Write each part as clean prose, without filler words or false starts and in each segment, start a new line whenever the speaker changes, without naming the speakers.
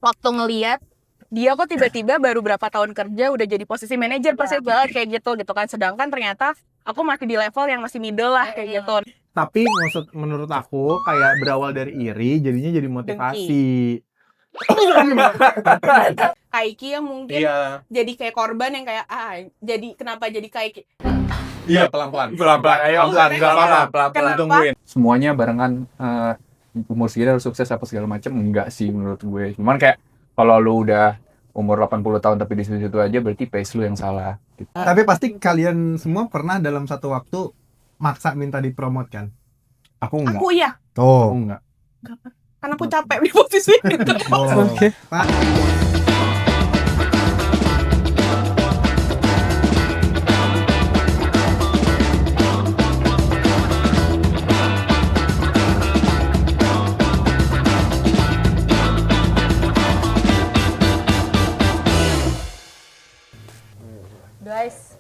waktu ngelihat dia kok tiba-tiba baru berapa tahun kerja udah jadi posisi manajer persis banget kayak gitu kan, sedangkan ternyata aku masih di level yang masih middle lah kayak gitu.
Tapi menurut aku kayak berawal dari iri jadinya jadi motivasi.
Kaiki yang mungkin jadi kayak korban yang kayak jadi kenapa jadi Kaiki?
Iya, pelan-pelan.
Ayo
Pelan-pelan. Tungguin.
Semuanya barengan umur segini harus sukses apa segala macam, enggak sih menurut gue. Cuman kayak kalau lu udah umur 80 tahun tapi di situ aja berarti pace lu yang salah gitu.
Tapi pasti kalian semua pernah dalam satu waktu maksa minta dipromot kan?
Aku enggak.
Aku iya,
Tuh.
Aku enggak.
karena aku capek di posisi itu.
Oke. Pak.
Guys,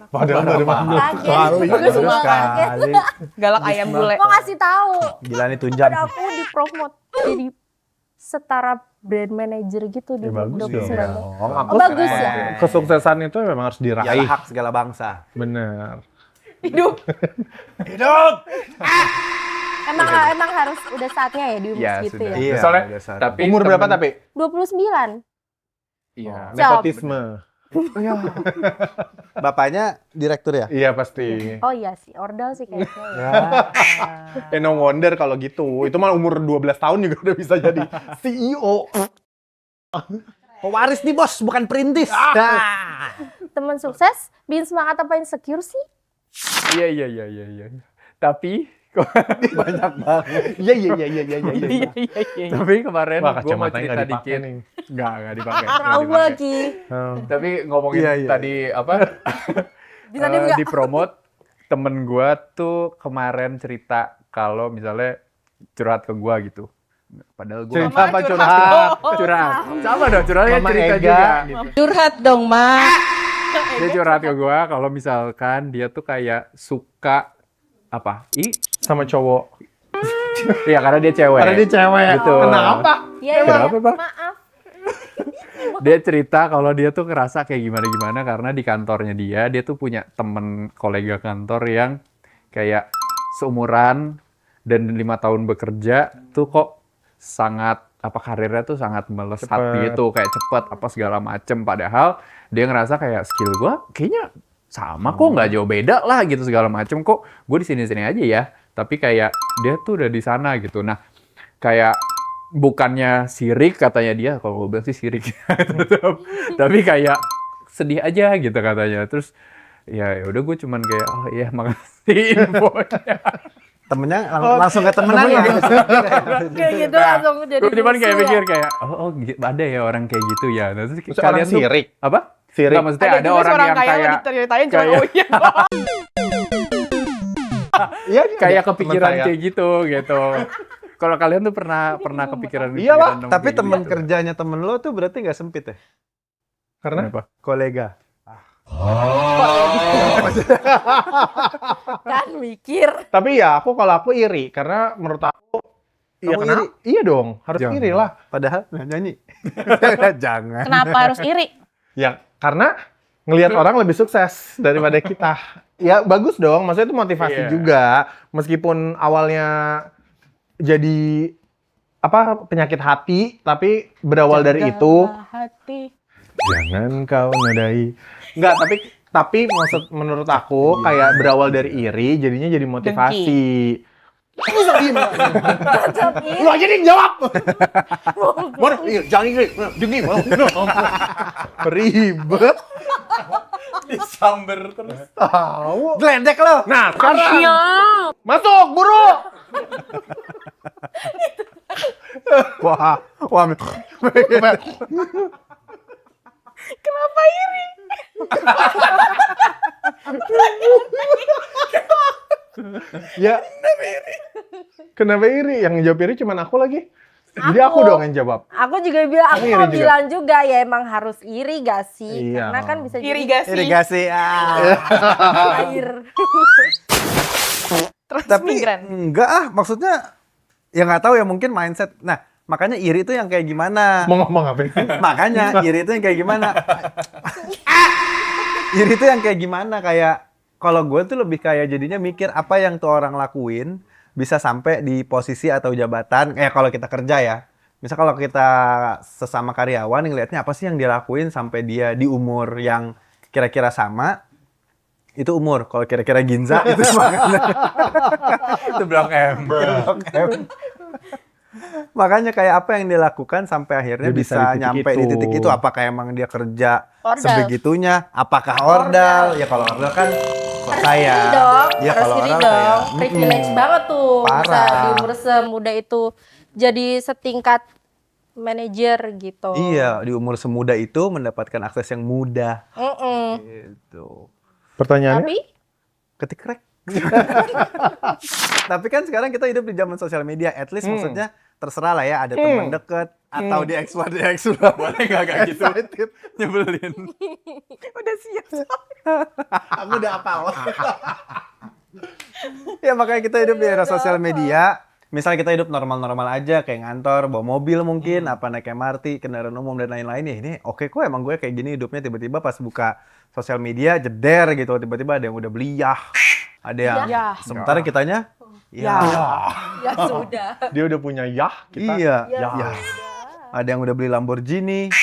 Padahal baru
Bagus sekali. Galak ayam bule.
Mau ngasih tahu.
Gila nih tunjang.
Pada aku dipromot jadi setara brand manager gitu di
bagus
2019.
dong.
Bagus ya.
Kesuksesan itu memang harus diraih.
Hak segala bangsa.
Bener.
Hidup.
Emang harus udah saatnya ya di umur segitu ya.
Iya.
Soalnya,
udah saat.
tapi
Umur berapa tapi?
29.
Iya.
Nepotisme.
Bapaknya direktur ya?
Iya pasti.
Oh iya sih, ordal sih kayaknya. Ya.
No wonder kalau gitu. Itu mah umur 12 tahun juga udah bisa jadi CEO.
Pewaris nih bos, bukan perintis.
Temen sukses, bikin semangat apa insecure sih?
Iya. Tapi
Banyak banget.
Iya.
tapi kemarin
Wah,
gue mau
kacamatanya
cerita
nggak dipakai
dikit.
nih.
Nggak dipakai.
Trauma Ki.
Tapi ngomongin
Iya, iya.
tadi apa?
Bisa diem nggak?
Dipromot, temen gue tuh kemarin cerita kalau misalnya curhat ke gue gitu. Padahal gue
Cerita apa curhat?
curhat. Sama dong, curhatnya
Mama
cerita
Ega,
juga.
gitu.
Curhat dong, Mak.
Dia curhat ke gue kalau misalkan dia tuh kayak suka apa?
Sama cowok.
Iya, karena dia cewek.
Karena dia cewek.
Betul.
Kenapa?
Iya,
Kenapa, Pak?
maaf.
Dia cerita kalau dia tuh ngerasa kayak gimana-gimana karena di kantornya dia tuh punya temen kolega kantor yang kayak seumuran dan 5 tahun bekerja tuh kok sangat karirnya tuh sangat melesat
Cepet.
gitu, kayak cepet apa segala macem, padahal dia ngerasa kayak skill gua kayaknya sama kok, nggak jauh beda lah gitu segala macem, kok gue di sini-sini aja ya, tapi kayak dia tuh udah di sana gitu. Nah, kayak bukannya sirik katanya dia, kalau gue bilang sih sirik tapi kayak sedih aja gitu katanya. Terus ya udah gue cuman kayak oh iya makasih infonya.
Temennya langsung ke temenan ya.
Kayak gitu langsung jadi
Gue cuman kayak
musuh
mikir
ya.
kayak ada ya orang kayak gitu ya. Nah, terus
Terus
kalian
orang
tuh
sirik.
apa?
Sirik.
Nggak, maksudnya ada
juga
orang
seorang
yang
kaya
kayak
diceritain cuma
kayak-
oh iya.
Iya,
kayak
temen
kepikiran
saya.
kayak gitu. Kalau kalian tuh pernah kepikiran
Iyalah,
dong
Tapi
kayak
teman
gitu.
kerjanya temen lo tuh berarti nggak sempit ya?
Karena
Kenapa?
Kolega.
Kan mikir.
tapi ya kalau aku iri karena menurut aku iya
Kamu
kenapa? Iya dong, harus
Jangan.
iri lah.
Padahal nyanyi. Jangan.
Kenapa harus iri?
Ya karena ngelihat orang lebih sukses daripada kita. Ya bagus dong, maksudnya itu motivasi
Iya.
juga. Meskipun awalnya jadi penyakit hati, tapi berawal dari itu.
Hati.
Jangan kau nodai. Enggak, tapi menurut aku kayak berawal dari iri, jadinya jadi motivasi. Lu aja nih jawab. Mana? Iya, jangan iri. Dengki. Ribet.
Disamber terus.
Tahu.
Geledek lo.
Nah, sekarang masuk buru.
Wah.
Kenapa iri?
Ya. Kenapa iri? Yang jawab iri cuman aku lagi. Jadi aku dong yang jawab.
Aku juga bilang, aku
Kamu iri
mau
juga?
bilang juga ya emang harus iri gak sih?
Iya.
Karena kan bisa jadi
Irigasi.
Irigasi.
air.
Tapi
Transmigran.
enggak maksudnya ya nggak tahu ya mungkin mindset. Nah,
Makanya iri itu yang kayak gimana?
Mau ngomong apa?
Makanya iri itu yang kayak gimana? Iri itu yang kayak gimana? Kayak kalau gue tuh lebih kayak jadinya mikir apa yang tuh orang lakuin bisa sampai di posisi atau jabatan. Kalau kita kerja ya. Misal kalau kita sesama karyawan ngelihatnya apa sih yang dia lakuin sampai dia di umur yang kira-kira sama. Itu umur. Kalau kira-kira Ginza itu makanya.
Itu Blok M.
Makanya kayak apa yang dia lakukan sampai akhirnya
Dia bisa
bisa
di titik
nyampe di
itu.
titik itu. Apakah emang dia kerja
Ordal.
sebegitunya? Apakah ordal? Ya kalau ordal kan saya.
Ini dong,
Ya
harus
kalau
ini
orang
dong.
kayak,
Privilege banget tuh. Bisa
Parah.
di umur semuda itu jadi setingkat manajer gitu.
Iya, di umur semuda itu mendapatkan akses yang mudah.
Mm-mm.
Gitu.
Pertanyaannya?
Tapi
Ketik rek. Tapi kan sekarang kita hidup di zaman sosial media. At least maksudnya terserah lah ya. Ada teman deket. Atau di explore.
Boleh nggak kayak gitu? Nyebelin.
Udah siap.
Aku udah apa? Ya makanya kita hidup di era sosial media. Misalnya kita hidup normal-normal aja, kayak ngantor, bawa mobil mungkin, apa naik MRT, kendaraan umum dan lain-lain ya ini oke kok emang gue kayak gini hidupnya tiba-tiba pas buka sosial media jeder gitu, tiba-tiba ada yang udah beli yah, ada yang
Yah.
sementara kitanya ya,
ya sudah.
Dia udah punya yah, kita
iya,
yah.
ya. Ada yang udah beli Lamborghini,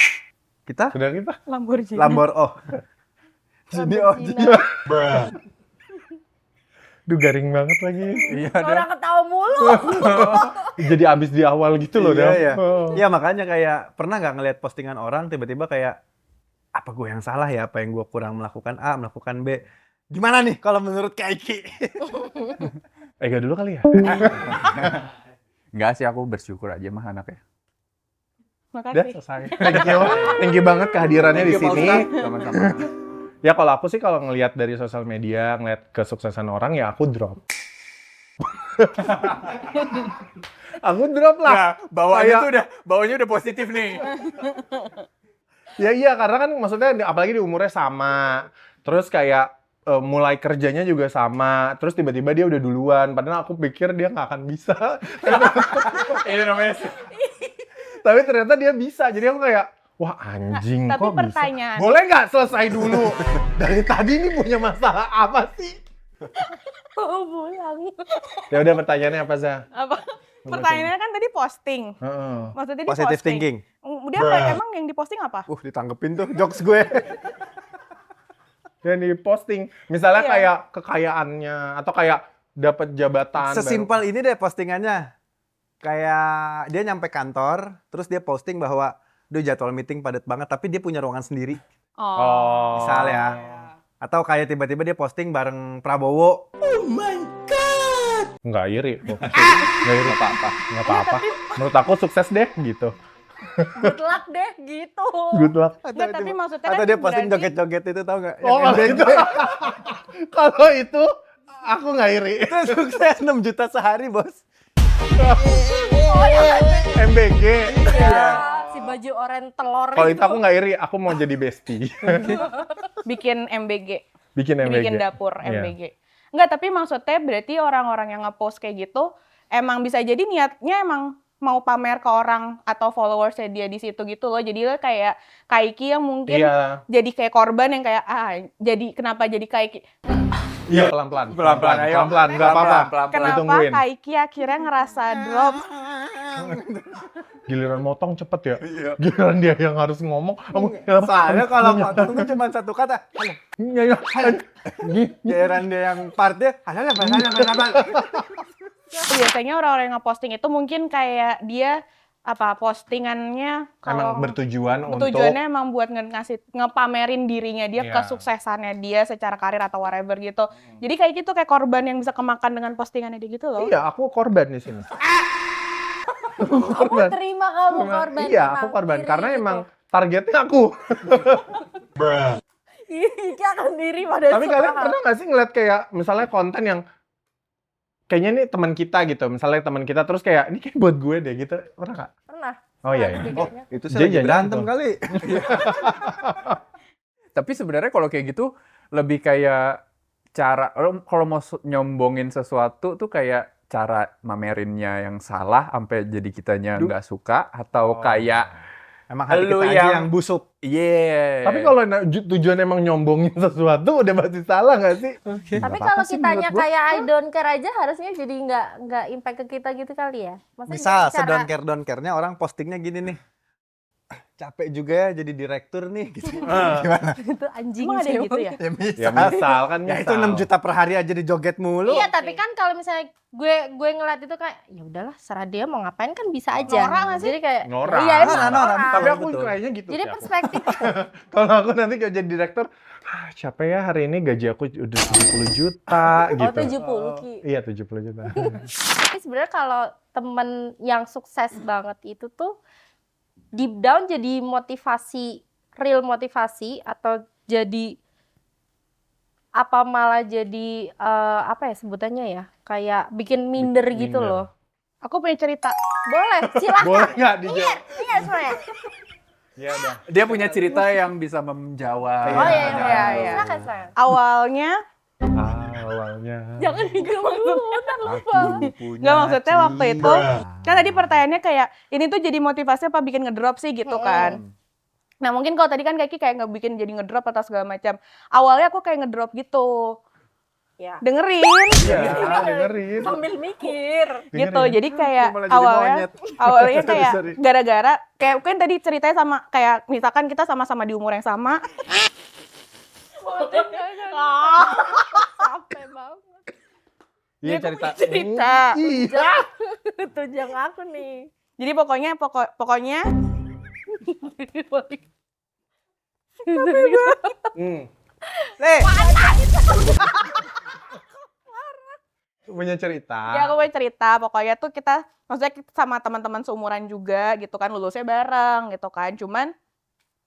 kita
Sudah kita?
Lamborghini.
Gini
Duh, garing banget lagi.
Iya,
Orang ketawa mulu.
Jadi abis di awal gitu loh,
Iya,
Dam.
iya.
Oh.
Iya, makanya kayak pernah nggak ngeliat postingan orang tiba-tiba kayak apa gue yang salah ya, apa yang gue kurang melakukan A, melakukan B. Gimana nih kalau menurut Kaiki?
Ega dulu kali ya?
Enggak sih, aku bersyukur aja mah anaknya.
Udah
Makasih.
selesai. Thank you banget kehadirannya di sini.
Sama-sama.
Ya kalau aku sih kalau ngelihat dari sosial media, ngelihat kesuksesan orang ya aku drop. Aku drop lah.
Bawanya udah positif nih.
Ya iya, karena kan maksudnya apalagi di umurnya sama. Terus kayak mulai kerjanya juga sama. Terus tiba-tiba dia udah duluan. Padahal aku pikir dia nggak akan bisa.
Ini namanya
Tapi ternyata dia bisa. Jadi aku kayak, wah anjing
Tapi
kok bisa.
pertanyaan.
Boleh nggak selesai dulu? Dari tadi ini punya masalah apa sih?
Oh, pulang.
Ya udah pertanyaannya apa, Zah?
Apa? Pertanyaannya kan tadi posting.
Heeh.
Maksudnya di
Positive
posting.
thinking.
Dia apa? Emang yang diposting apa?
Ditanggepin tuh jokes gue.
Yang diposting. Misalnya
Iya.
kayak kekayaannya atau kayak dapat jabatan.
Sesimpel ini deh postingannya. Kayak dia nyampe kantor, terus dia posting bahwa duh jadwal meeting padat banget, tapi dia punya ruangan sendiri.
Oh.
Misal ya. Atau kayak tiba-tiba dia posting bareng Prabowo.
Nggak iri. Nggak iri. Nggak apa-apa. Menurut aku sukses deh gitu.
Good luck deh gitu.
Good luck.
Nggak, tapi maksudnya
Atau
kan
dia posting
berarti-
joget-joget itu tau gak?
Oh, kalau itu. Kalau itu aku nggak iri.
Itu sukses 6 juta sehari bos.
MBG.
Ya, si baju oranye telur
Kalau itu aku nggak iri, aku mau jadi bestie.
bikin MBG.
Bikin MBG.
Bikin dapur
Iya.
MBG. Enggak, tapi maksudnya berarti orang-orang yang nge-post kayak gitu emang bisa jadi niatnya emang mau pamer ke orang atau followersnya dia di situ gitu loh. Jadi lo kayak Kaiki yang mungkin
Iya.
jadi kayak korban yang kayak jadi kenapa jadi Kaiki?
Iya, pelan-pelan.
Pelan-pelan, ayo.
Pelan-pelan, nggak apa-apa.
Pelan-pelan.
Kenapa
Ditungguin.
Kaiki akhirnya ngerasa drop?
Giliran motong cepet ya. Giliran dia yang harus ngomong.
Soalnya kalau potong tuh cuma satu kata. Halo.
Iya, iya.
Giliran dia yang partnya. Halo.
Biasanya orang-orang yang nge-posting itu mungkin kayak dia postingannya
Emang bertujuan untuk
tujuannya emang buat ngepamerin dirinya dia,
Iya.
kesuksesannya dia secara karir atau whatever gitu. Jadi kayak gitu, kayak korban yang bisa kemakan dengan postingannya dia gitu loh.
Iya, aku korban di sini.
Aku terima kamu korban.
Iya, aku korban karena emang targetnya aku.
Iki akan diri pada
Tapi kalian pernah nggak sih ngeliat kayak misalnya konten yang kayaknya ini teman kita gitu, misalnya teman kita terus kayak ini kayak buat gue deh gitu, pernah nggak?
Pernah.
Oh iya, iya.
Oh, itu
Dia
saya lagi
jangan
berantem
tuh.
kali.
Tapi sebenarnya kalau kayak gitu lebih kayak cara kalau mau nyombongin sesuatu tuh kayak cara mamerinnya yang salah sampai jadi kitanya
Duh.
nggak suka atau
Oh.
kayak
Emang hati
Lu
kita aja
yang-
yang busuk.
yeah.
Tapi kalau tujuan emang nyombongin sesuatu udah pasti salah nggak sih?
Tapi
Nggak
kalau
apa-apa sih
kitanya
menurut gua.
kayak I don't care aja harusnya jadi nggak impact ke kita gitu kali ya. Maksudnya
Misal
secara-
sedon care-nya orang postingnya gini nih. Capek juga ya jadi direktur nih gitu.
Ah.
Gimana?
itu anjing
Emang ada
sih
yang gitu
emang.
ya?
Ya misal.
Ya misal kan
Ya itu 6 juta per hari aja dijoget mulu.
Iya, tapi kan kalau misalnya gue ngeliat itu kayak ya udahlah serah dia mau ngapain kan bisa aja.
Norak nggak sih?
Jadi kayak
Norak.
Iya, emang
Norak.
norak.
Tapi aku
Betul.
kayaknya gitu
Jadi
sih aku.
perspektif
Kalau aku nanti kalau jadi direktur, capek ya hari ini gaji aku udah 70 juta
oh
gitu.
70 Ki.
Iya 70 juta.
Tapi sebenarnya kalau temen yang sukses banget itu tuh deep down jadi motivasi, real motivasi atau jadi apa malah jadi apa ya sebutannya ya? Kayak bikin minder gitu
Minder.
loh.
Aku punya cerita.
Boleh, silakan.
Boleh nggak dijawab?
Iya, sebenarnya.
Ya udah.
Dia punya cerita yang bisa menjawab.
Oh iya,
iya, iya.
Silakan, silakan.
Awalnya
Awalnya.
jangan mikir maksudnya.
Aku punya
Nggak, maksudnya waktu itu
cinta.
kan tadi pertanyaannya kayak ini tuh jadi motivasi apa bikin ngedrop sih gitu kan. Nah mungkin kalau tadi kan kayak nggak bikin jadi ngedrop atau segala macam. Awalnya aku kayak ngedrop gitu.
Ya.
Dengerin
Iya, dengerin.
Sambil mikir.
gitu. Jadi kayak
Gua malah jadi
awalnya
monyet.
awalnya
Sorry,
kayak
sorry.
gara-gara kayak kan tadi ceritanya sama kayak misalkan kita sama-sama di umur yang sama.
Capek banget.
Iya cerita.
cerita.
Iya.
Tunjang aku nih.
Jadi pokoknya
Hmm.
Nih,
Punya cerita.
ya aku mau cerita pokoknya tuh kita maksudnya kita sama teman-teman seumuran juga gitu kan lulusnya bareng gitu kan cuman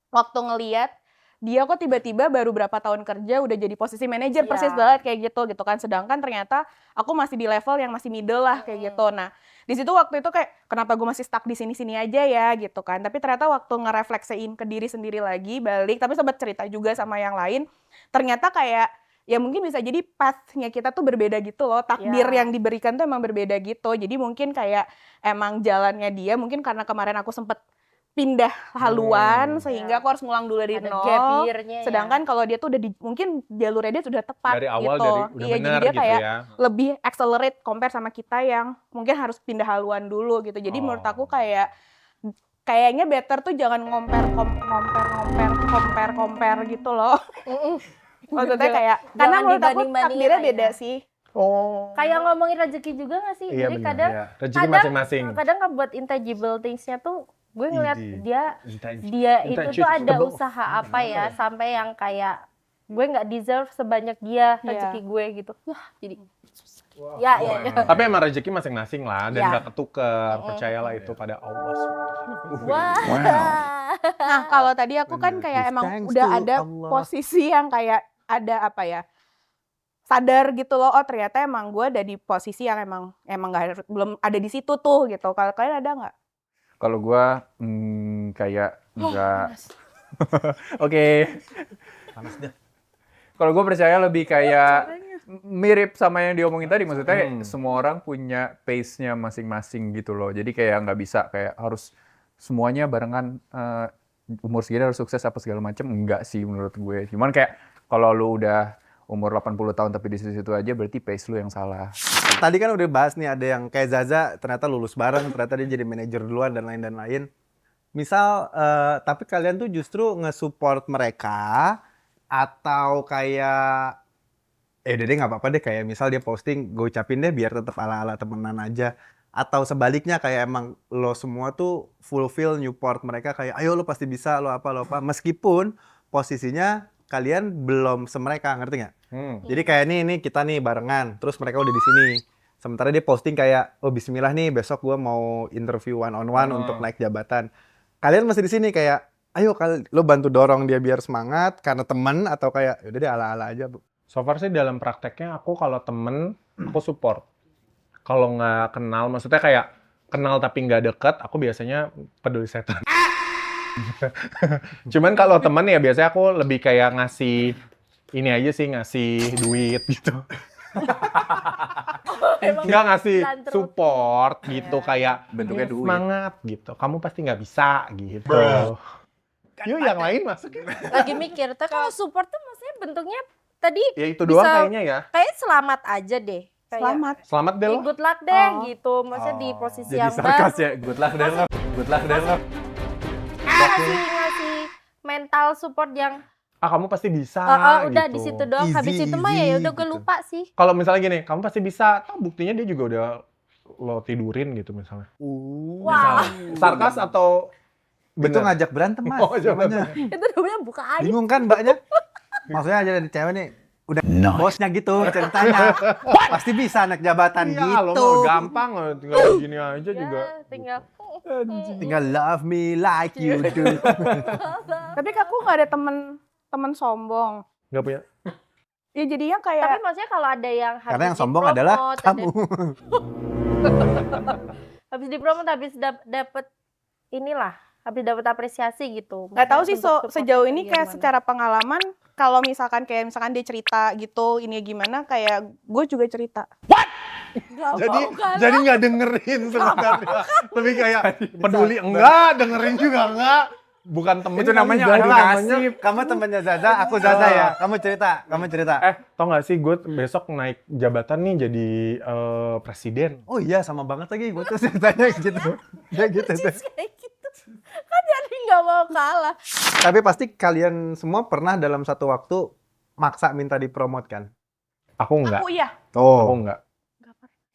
waktu ngeliat dia kok tiba-tiba baru berapa tahun kerja udah jadi posisi manajer
Iya.
persis banget kayak gitu kan sedangkan ternyata aku masih di level yang masih middle lah kayak gitu. Nah di situ waktu itu kayak kenapa gue masih stuck di sini-sini aja ya gitu kan, tapi ternyata waktu ngerefleksiin ke diri sendiri lagi balik tapi sempat cerita juga sama yang lain ternyata kayak ya mungkin bisa jadi path-nya kita tuh berbeda gitu loh, takdir
Ya.
yang diberikan tuh emang berbeda gitu. Jadi mungkin kayak emang jalannya dia mungkin karena kemarin aku sempet pindah haluan sehingga
Ya.
aku harus ngulang dulu dari
Ada
nol.
gap year-nya ya.
Sedangkan kalau dia tuh udah mungkin jalurnya dia sudah tepat
Dari awal
gitu.
dari udah
Iya, jadi
benar
dia
gitu
kayak
ya.
lebih accelerate compare sama kita yang mungkin harus pindah haluan dulu gitu. Jadi menurut
Oh.
aku kayaknya better tuh jangan compare gitu loh. Maksudnya kayak karena
Jangan
menurut aku
dibanding-bandingin
takdirnya
lah
beda
ya.
sih.
Oh.
Kayak ngomongin rezeki juga gak sih?
Iya
Jadi
benar.
kadang
Iya. Rezeki
kadang-
masing-masing.
kadang ngebuat intangible things-nya tuh gue ngeliat
Idi.
dia itu tuh ada
Intangible.
usaha apa ya sampai yang kayak gue nggak deserve sebanyak dia
Iya.
rezeki gue gitu. Wah, jadi ya.
Tapi emang rezeki masing-masing lah dan
Ya.
nggak ketukar. Percayalah itu pada Allah.
Wah.
Nah, kalau tadi aku kan
Bener.
kayak
Give
emang
thanks
udah
to
ada
Allah.
posisi yang kayak ada apa ya? Sadar gitu loh, oh ternyata emang gue ada di posisi yang emang belum ada di situ tuh gitu. Kalau kalian ada nggak?
Kalau gua kayak enggak. Oke.
Panas deh.
Kalau gue percaya lebih kayak mirip sama yang diomongin tadi, maksudnya
Hmm.
semua orang punya pace-nya masing-masing gitu loh. Jadi kayak nggak bisa kayak harus semuanya barengan umur segini harus sukses apa segala macam, enggak sih menurut gue. Cuman kayak kalau lu udah umur 80 tahun tapi di situ aja berarti pace lu yang salah.
Tadi kan udah bahas nih ada yang kayak Zaza ternyata lulus bareng, ternyata dia jadi manajer duluan dan lain-lain. Misal, tapi kalian tuh justru nge-support mereka atau kayak udah deh nggak apa-apa deh kayak misal dia posting gue ucapin deh biar tetap ala-ala temenan aja atau sebaliknya kayak emang lo semua tuh fulfill Newport mereka kayak ayo lo pasti bisa lo apa meskipun posisinya kalian belum semereka, ngerti nggak? Jadi kayak nih kita nih barengan terus mereka udah di sini sementara dia posting kayak oh bismillah nih besok gue mau interview one on one untuk naik jabatan, kalian masih di sini kayak ayo lo bantu dorong dia biar semangat karena teman atau kayak udah deh ala-ala aja bu.
So far sih dalam prakteknya aku kalau temen aku support. Kalau nggak kenal, maksudnya kayak kenal tapi nggak deket, aku biasanya peduli setan. Cuman kalau temen ya biasanya aku lebih kayak ngasih ini aja sih, ngasih duit gitu. Nggak ngasih
filantropi.
support gitu, kayak
Bentuknya
"Ya,
duit."
semangat gitu, kamu pasti nggak bisa gitu. Yuk yang lain masuk ya.
Lagi mikir, tapi kalau support tuh maksudnya bentuknya tadi
Ya itu doang
Bisa-
kayaknya ya.
kayak selamat aja deh. Kayak,
Selamat.
Selamat deh
"Eh,
lo.
good luck deh
Oh.
gitu. Maksudnya di posisi
Jadi
yang
sarkas
baru.
ya, good luck deh lo. Good luck deh lo.
Ngasih mental support yang
Kamu pasti bisa
udah
gitu.
di situ doang.
Easy,
Habis itu mah ya
easy,
udah gue
gitu.
lupa sih.
Kalau misalnya gini, kamu pasti bisa, buktinya dia juga udah lo tidurin gitu misalnya.
Wah,
Sarkas atau
Itu
bener?
ngajak berantem, Mas.
Oh, coba.
namanya.
itu namanya buka aib.
Bingung kan mbaknya? Maksudnya aja dari cewek nih, udah bosnya gitu ceritanya. Pasti bisa naik jabatan
Iya, lo
gitu.
mau gampang, tinggal gini aja
Ya,
juga.
tinggal
Tinggal love me like you do.
Tapi aku nggak ada temen sombong.
Nggak punya.
Ya jadinya
Tapi
kayak
maksudnya kalau ada yang habis
Karena yang sombong adalah
dipromot,
kamu.
habis dipromot, habis dapet inilah, habis dapet apresiasi gitu.
nggak tahu sih
Bentuk
sejauh
supportnya
ini kayak
gimana.
secara pengalaman kalau misalkan dia cerita gitu ini gimana kayak gue juga cerita.
Jadi nggak dengerin sebenarnya. Lebih kayak peduli enggak, dengerin juga enggak. Bukan temen.
Itu namanya
kali,
adu
Zara,
nasib.
Kamu temennya Zaza, aku Zaza ya. Kamu cerita.
Tau nggak sih gue besok naik jabatan nih jadi presiden.
Oh iya, sama banget lagi. Gue tuh ceritanya gitu. Ya gitu tuh.
Kayak gitu. Kan jadi nggak mau kalah.
Tapi pasti kalian semua pernah dalam satu waktu maksa minta dipromot kan?
Aku enggak.
Aku iya,
Aku enggak.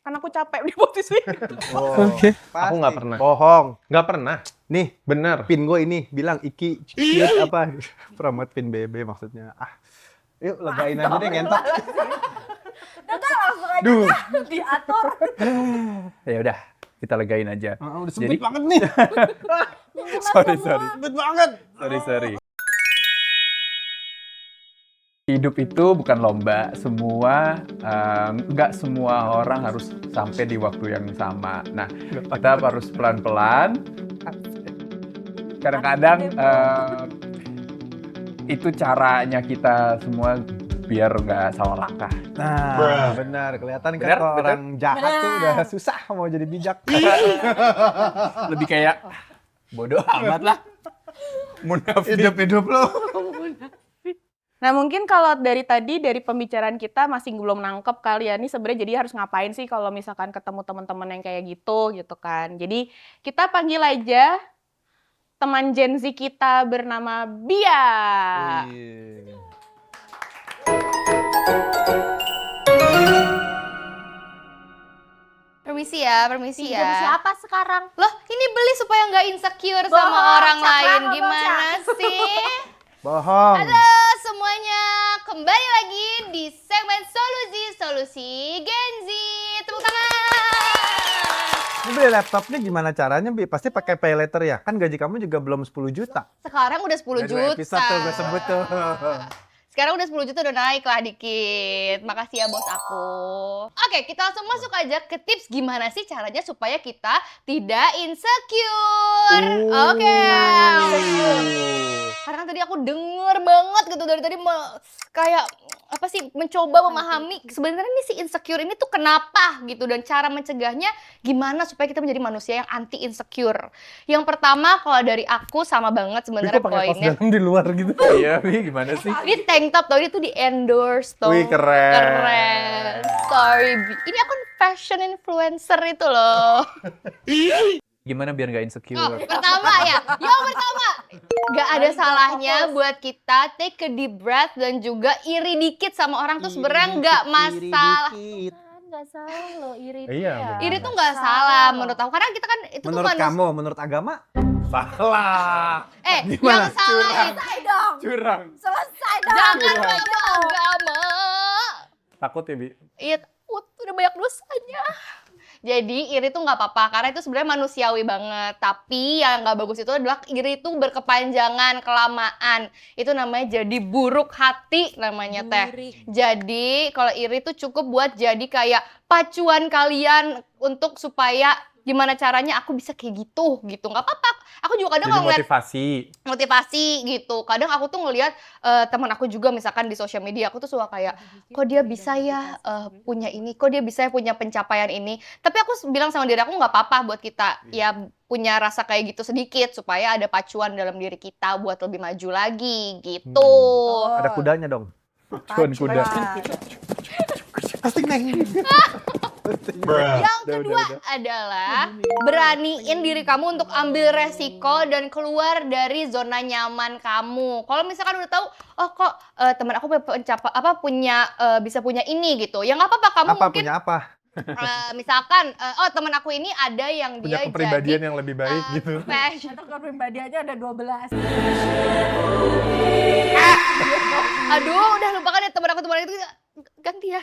karena aku capek di posisi.
Oke.
Aku nggak pernah.
Bohong.
Nggak pernah.
Nih,
Bener.
pin gue ini bilang Iki cute apa? Promote pin BB maksudnya. Yuk legain aja deh ngentot.
Langsung aja
Duh.
diatur.
Ya udah, kita legain aja.
Udah
Jadi-
sempit banget nih.
Sorry.
Sempit banget.
Sorry. Hidup itu bukan lomba, nggak semua orang harus sampai di waktu yang sama. Nah, kita harus pelan-pelan. Kadang-kadang itu caranya kita semua biar nggak salah langkah.
Nah, benar. Kelihatan kan
Benar,
kalau
benar.
orang jahat tuh udah susah mau jadi bijak.
Lebih kayak bodoh amat lah. Munafik.
Hidup lo.
Nah mungkin kalau dari pembicaraan kita masih belum nangkep kali ya, ini sebenarnya jadi harus ngapain sih kalau misalkan ketemu teman-teman yang kayak gitu kan. Jadi kita panggil aja teman Gen Z kita bernama Bia.
Permisi ya.
Pinjam siapa sekarang?
Loh, ini beli supaya nggak insecure sama
Bohong,
orang
Cakra
lain.
ngomong,
Gimana sih?
Bohong.
Halo semuanya, kembali lagi di segmen Solusi Gen Z. Tepuk tangan.
Ini beli laptopnya gimana caranya, Bi? Pasti pakai pay later ya? Kan gaji kamu juga belum 10 juta.
Sekarang udah 10
Udah 2
juta.
episode tuh gue sebut tuh.
Sekarang udah 10 juta, udah naik lah dikit. Makasih ya bos aku. Oke, kita langsung masuk aja ke tips gimana sih caranya supaya kita tidak insecure. Oke. Karena tadi aku denger banget gitu dari tadi kayak apa sih mencoba memahami sebenarnya nih si insecure ini tuh kenapa gitu dan cara mencegahnya gimana supaya kita menjadi manusia yang anti insecure. Yang pertama kalau dari aku sama banget sebenarnya
Kok pakai kaos
poinnya.
dalam di luar gitu?
Iya, Bi, gimana sih?
Ini tank top tau, ini tuh di endorse tuh.
Wih, keren.
Keren. Sorry, Bi. Ini aku fashion influencer itu loh.
Gimana biar nggak insecure?
Oh, pertama ya. Yang pertama, gak ada salahnya buat kita take a deep breath dan juga iri dikit sama orang tuh sebenarnya nggak masalah.
Nggak salah loh, iri.
Iya,
Iri tuh nggak salah menurut aku. Karena kita kan itu
Menurut
tuh
kamu, menurut agama?
Salah.
yang salah itu
Selesai dong.
Curang.
Selesai dong.
jangan agama.
Takut ya, Bi?
Iya, udah banyak dosanya. Jadi iri tuh nggak apa-apa karena itu sebenarnya manusiawi banget. Tapi yang nggak bagus itu adalah iri itu berkepanjangan, kelamaan. Itu namanya jadi buruk hati namanya teh. Jadi kalau iri tuh cukup buat jadi kayak pacuan kalian untuk supaya gimana caranya aku bisa kayak gitu nggak apa-apa. Aku juga kadang
Jadi
ngeliat
motivasi.
gitu. Kadang aku tuh ngelihat teman aku juga misalkan di sosial media, aku tuh suka kayak kok dia bisa ya punya ini, kok dia bisa ya punya pencapaian ini. Tapi aku bilang sama diri aku nggak apa-apa buat kita ya punya rasa kayak gitu sedikit supaya ada pacuan dalam diri kita buat lebih maju lagi gitu.
Ada kudanya dong.
Cuan kuda.
Yang kedua adalah beraniin diri kamu untuk ambil resiko dan keluar dari zona nyaman kamu. Kalau misalkan udah tahu, oh kok teman aku bisa punya ini gitu. Ya nggak apa-apa, kamu
Apa
mungkin
punya apa?
misalkan oh teman aku ini ada yang
Punya
dia
kepribadian
jadi
yang lebih baik gitu.
fashion.
Atau kepribadiannya ada 12.
Aduh, udah lupakan ya teman itu ganti ya.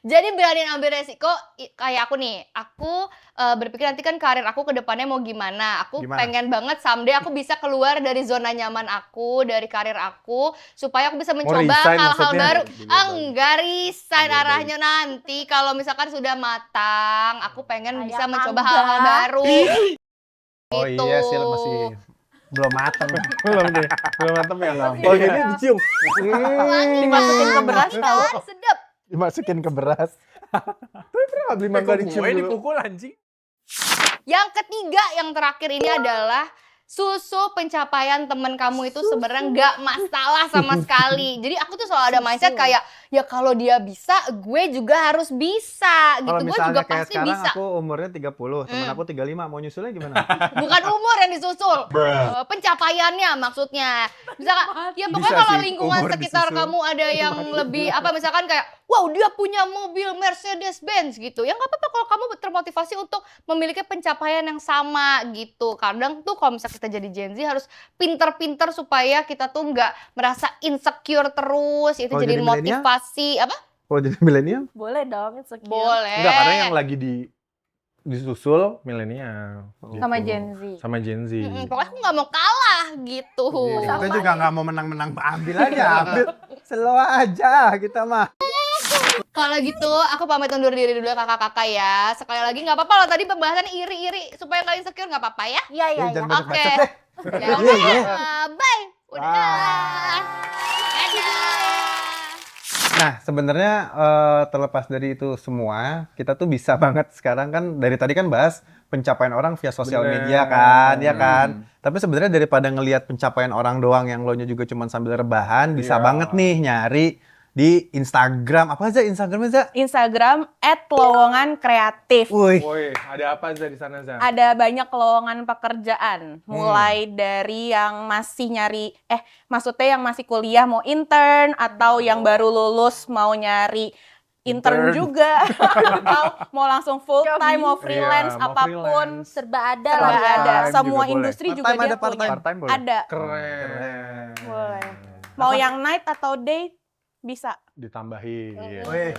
Jadi berani ambil resiko kayak aku nih. Aku berpikir nanti kan karir aku ke depannya mau gimana. Aku pengen banget someday aku bisa keluar dari zona nyaman aku, dari karir aku supaya aku bisa mencoba
resign
hal-hal
maksudnya?
baru. Enggak resign arahnya nanti kalau misalkan sudah matang, aku pengen bisa mencoba hal-hal baru.
Oh
Gitu.
iya sih masih belum mateng.
Belum deh. Belum mantep ya. Oh ini dicium.
Dimasukin ke beras kan, sedap.
Dimasukin ke beras. Tapi pernah nggak beli mangga dicium dulu?
dipukul anjing.
Yang ketiga, yang terakhir ini adalah susu pencapaian temen kamu itu sebenarnya nggak masalah sama sekali. Jadi aku tuh selalu ada mindset kayak ya kalau dia bisa, gue juga harus bisa gitu.
Kalau
Gue
misalnya
juga
kayak
pasti
sekarang
bisa.
aku umurnya 30, temen aku 35, mau nyusulnya gimana?
Bukan umur yang disusul, pencapaiannya maksudnya. Misalkan, ya pokoknya
Bisa
kalau
sih,
lingkungan
umur
sekitar
disusul.
kamu ada yang lebih apa misalkan kayak, wow dia punya mobil Mercedes-Benz gitu. Ya nggak apa-apa kalau kamu termotivasi untuk memiliki pencapaian yang sama gitu. Kadang tuh kalau misalnya kita jadi Gen Z harus pinter-pinter supaya kita tuh nggak merasa insecure terus. Itu
Kalau
jadi
jadi milenial?
motivasi apa?
Kalau jadi milenial?
Boleh dong, insecure.
Boleh.
Enggak, karena yang lagi disusul milenial.
Sama
Gitu.
Gen Z.
Sama Gen Z.
Pokoknya aku nggak mau kalah gitu.
Kita juga nggak mau menang-menang, ambil aja, ambil. Slow aja kita mah.
Kalau gitu, aku pamit undur diri dulu ya kakak-kakak ya. Sekali lagi nggak apa-apa loh, tadi pembahasan iri-iri supaya nggak insecure nggak apa-apa ya.
Iya, iya, iya.
Jangan banyak
Oke.
bacot deh.
Ya udah, bye. Udah. Dadah.
Nah, sebenarnya terlepas dari itu semua, kita tuh bisa banget sekarang kan dari tadi kan bahas pencapaian orang via sosial
Bener.
media kan, ya kan. Tapi sebenarnya daripada ngelihat pencapaian orang doang yang lo nya juga cuma sambil rebahan, bisa
Iya.
banget nih nyari di Instagram. Apa aja Instagramnya, Za?
Instagram @lowongan_kreatif.
Wih,
Woi, ada apa Za di sana Za?
Ada banyak lowongan pekerjaan, mulai dari yang masih nyari, maksudnya yang masih kuliah mau intern, atau yang baru lulus mau nyari intern juga, atau mau langsung full time, mau freelance,
Iya, mau
apapun,
freelance.
Serba ada
serba
lah ya.
ada.
Part-time
Semua
juga boleh.
industri juga
Part-time
dia
ada, part-time.
punya.
Part-time boleh.
Ada.
Keren.
Boleh. Mau yang night atau day bisa.
Ditambahin. Gitu.
wih.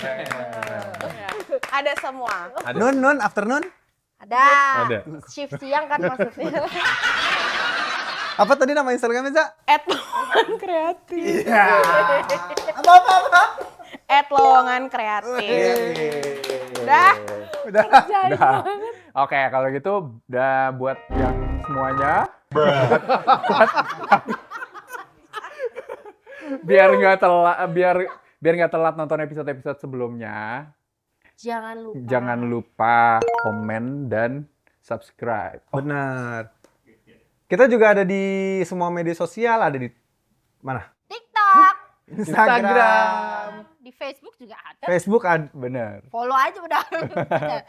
Ada semua.
Nun, afternoon?
Ada.
Ada.
Shift siang kan maksudnya.
Apa tadi nama Instagramnya, Za?
@lowongan_kreatif.
Apa?
@lowongan_kreatif. Udah.
Udah.
Oke, kalau gitu udah buat yang semuanya. biar nggak telat nonton episode-episode sebelumnya, jangan lupa komen dan subscribe.
Benar. Kita juga ada di semua media sosial, ada di mana?
TikTok.
Instagram.
Di Facebook juga ada.
Facebook ada.
Bener.
Follow aja udah.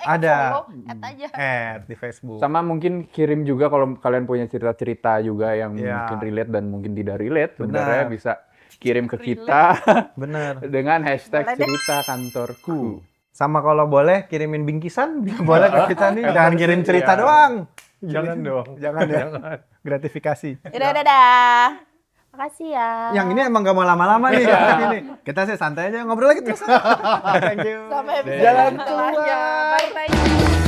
Ada.
Follow, add aja.
Di Facebook.
Sama mungkin kirim juga kalau kalian punya cerita-cerita juga yang
Iya.
mungkin relate dan mungkin tidak relate.
Benar.
Sebenarnya bisa kirim ke kita
Bener.
dengan hashtag
Boleh deh.
cerita kantorku.
Sama kalau boleh kirimin bingkisan, boleh ke kita nih. Jangan kirim cerita
Iya.
doang.
Jangan dong.
Jangan ya. Gratifikasi.
Dadah.
Makasih ya.
Yang ini emang gak mau lama-lama nih. Ini. Kita sih santai aja ngobrol lagi terus. Thank you.
Sampai episode
Jalan
setelahnya.
keluar.
Bye-bye.